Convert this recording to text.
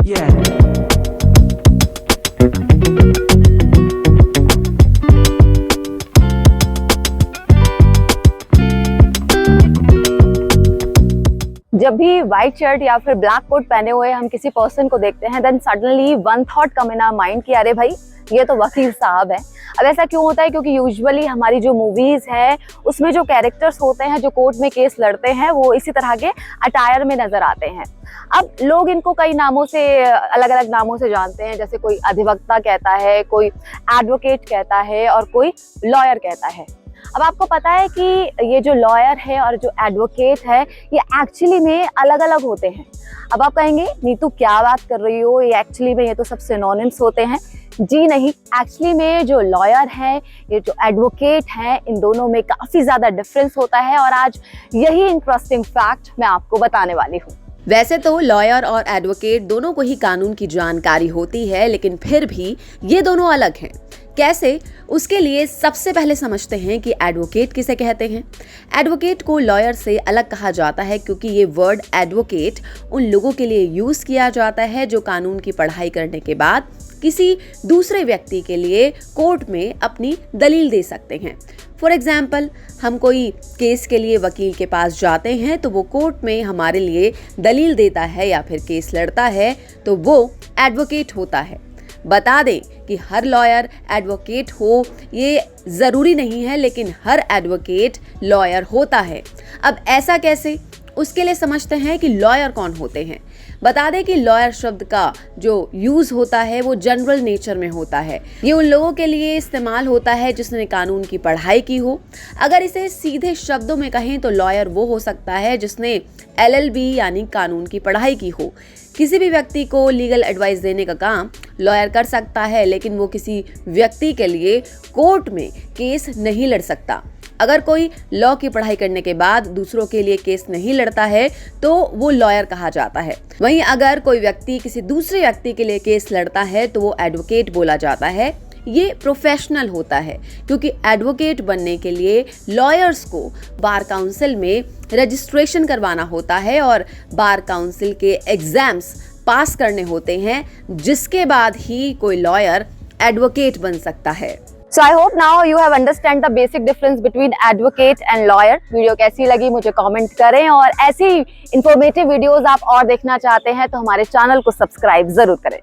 Yeah. जब भी white shirt या फिर ब्लैक कोट पहने हुए हम किसी पर्सन को देखते हैं, then suddenly one thought come in our mind कि अरे भाई ये तो वकील साहब है। अब ऐसा क्यों होता है? क्योंकि यूजुअली हमारी जो मूवीज है उसमें जो कैरेक्टर्स होते हैं जो कोर्ट में केस लड़ते हैं वो इसी तरह के अटायर में नजर आते हैं। अब लोग इनको कई नामों से, अलग अलग नामों से जानते हैं, जैसे कोई अधिवक्ता कहता है, कोई एडवोकेट कहता है और कोई लॉयर कहता है। अब आपको पता है कि ये जो लॉयर है और जो एडवोकेट है ये एक्चुअली में अलग अलग होते हैं। अब आप कहेंगे नीतू क्या बात कर रही हो, ये एक्चुअली में ये तो सब सिनोनिम्स होते हैं। जी नहीं, एक्चुअली में जो लॉयर है, ये जो एडवोकेट है, इन दोनों में काफी ज्यादा डिफरेंस होता है और आज यही इंटरेस्टिंग फैक्ट मैं आपको बताने वाली हूँ। वैसे तो लॉयर और एडवोकेट दोनों को ही कानून की जानकारी होती है, लेकिन फिर भी ये दोनों अलग हैं। कैसे? उसके लिए सबसे पहले समझते हैं कि एडवोकेट किसे कहते हैं। एडवोकेट को लॉयर से अलग कहा जाता है क्योंकि ये वर्ड एडवोकेट उन लोगों के लिए यूज किया जाता है जो कानून की पढ़ाई करने के बाद किसी दूसरे व्यक्ति के लिए कोर्ट में अपनी दलील दे सकते हैं। फॉर एग्जाम्पल, हम कोई केस के लिए वकील के पास जाते हैं तो वो कोर्ट में हमारे लिए दलील देता है या फिर केस लड़ता है, तो वो एडवोकेट होता है। बता दें कि हर लॉयर एडवोकेट हो ये ज़रूरी नहीं है, लेकिन हर एडवोकेट लॉयर होता है। अब ऐसा कैसे? उसके लिए समझते हैं कि लॉयर कौन होते हैं। बता दें कि लॉयर शब्द का जो यूज़ होता है वो जनरल नेचर में होता है। ये उन लोगों के लिए इस्तेमाल होता है जिसने कानून की पढ़ाई की हो। अगर इसे सीधे शब्दों में कहें तो लॉयर वो हो सकता है जिसने LLB यानी कानून की पढ़ाई की हो। किसी भी व्यक्ति को लीगल एडवाइस देने का काम लॉयर कर सकता है, लेकिन वो किसी व्यक्ति के लिए कोर्ट में केस नहीं लड़ सकता। अगर कोई लॉ की पढ़ाई करने के बाद दूसरों के लिए केस नहीं लड़ता है तो वो लॉयर कहा जाता है। वहीं अगर कोई व्यक्ति किसी दूसरे व्यक्ति के लिए केस लड़ता है तो वो एडवोकेट बोला जाता है। ये प्रोफेशनल होता है क्योंकि एडवोकेट बनने के लिए लॉयर्स को बार काउंसिल में रजिस्ट्रेशन करवाना होता है और बार काउंसिल के एग्जाम्स पास करने होते हैं, जिसके बाद ही कोई लॉयर एडवोकेट बन सकता है। So I hope now you have understand the basic difference between advocate and lawyer. Video कैसी लगी मुझे कमेंट करें और ऐसी इंफॉर्मेटिव वीडियोस आप और देखना चाहते हैं तो हमारे चैनल को सब्सक्राइब जरूर करें।